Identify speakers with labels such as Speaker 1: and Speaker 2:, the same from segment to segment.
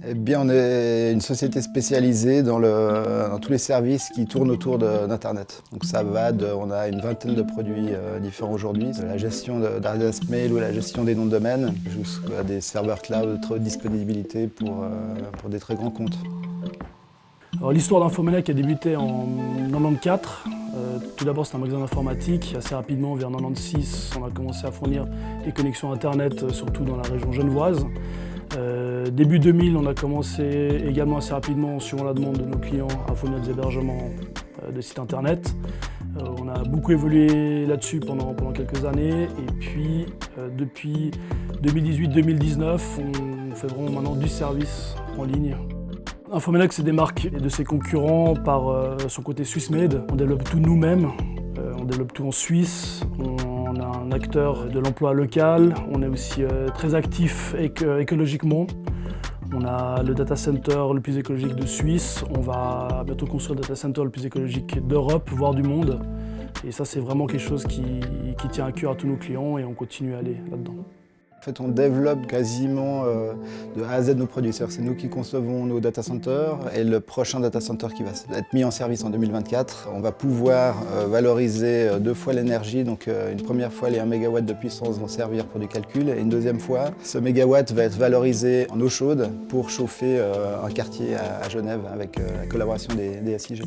Speaker 1: Eh bien, on est une société spécialisée dans tous les services qui tournent autour d'Internet. Donc ça va on a une vingtaine de produits différents aujourd'hui, de la gestion d'adresse mail ou la gestion des noms de domaine, jusqu'à des serveurs cloud de haute disponibilité pour des très grands comptes.
Speaker 2: Alors, l'histoire d'Infomanec a débuté en 94. Tout d'abord, c'est un magasin d'informatique. Assez rapidement, vers 96, on a commencé à fournir des connexions Internet, surtout dans la région genevoise. Début 2000, on a commencé également assez rapidement, suivant la demande de nos clients, à fournir des hébergements de sites Internet. On a beaucoup évolué là-dessus pendant quelques années. Et puis, depuis 2018-2019, on fait vraiment maintenant du service en ligne. Infomanec se démarque de ses concurrents par son côté Swissmade. On développe tout nous-mêmes, on développe tout en Suisse. On a un acteur de l'emploi local, on est aussi très actif écologiquement. On a le data center le plus écologique de Suisse. On va bientôt construire le data center le plus écologique d'Europe, voire du monde. Et ça, c'est vraiment quelque chose qui tient à cœur à tous nos clients et on continue à aller là-dedans.
Speaker 1: En fait, on développe quasiment de A à Z nos produits. C'est nous qui concevons nos data centers et le prochain data center qui va être mis en service en 2024, on va pouvoir valoriser 2 fois l'énergie. Donc une première fois, les 1 MW de puissance vont servir pour du calcul et une deuxième fois, ce mégawatt va être valorisé en eau chaude pour chauffer un quartier à Genève avec la collaboration des SIG.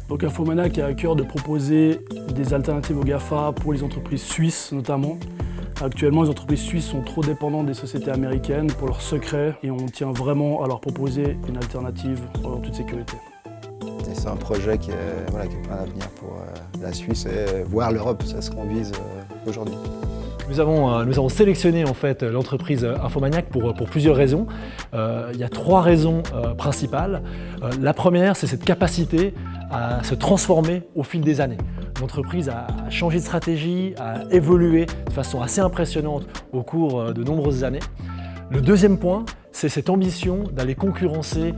Speaker 2: Donc Infomanec a à cœur de proposer des alternatives aux GAFA pour les entreprises suisses notamment. Actuellement, les entreprises suisses sont trop dépendantes des sociétés américaines pour leurs secrets et on tient vraiment à leur proposer une alternative en toute sécurité.
Speaker 1: C'est un projet qui est plein d'avenir pour la Suisse et voire l'Europe, c'est ce qu'on vise aujourd'hui.
Speaker 3: Nous avons sélectionné en fait l'entreprise Infomanec pour plusieurs raisons. Il y a 3 raisons principales. La première, c'est cette capacité à se transformer au fil des années. L'entreprise a changé de stratégie, a évolué de façon assez impressionnante au cours de nombreuses années. Le deuxième point, c'est cette ambition d'aller concurrencer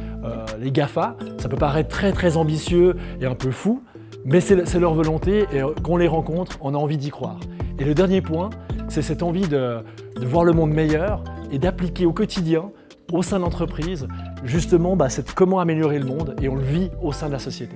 Speaker 3: les GAFA. Ça peut paraître très ambitieux et un peu fou, mais c'est leur volonté et qu'on les rencontre, on a envie d'y croire. Et le dernier point, c'est cette envie de voir le monde meilleur et d'appliquer au quotidien, au sein de l'entreprise, justement comment améliorer le monde et on le vit au sein de la société.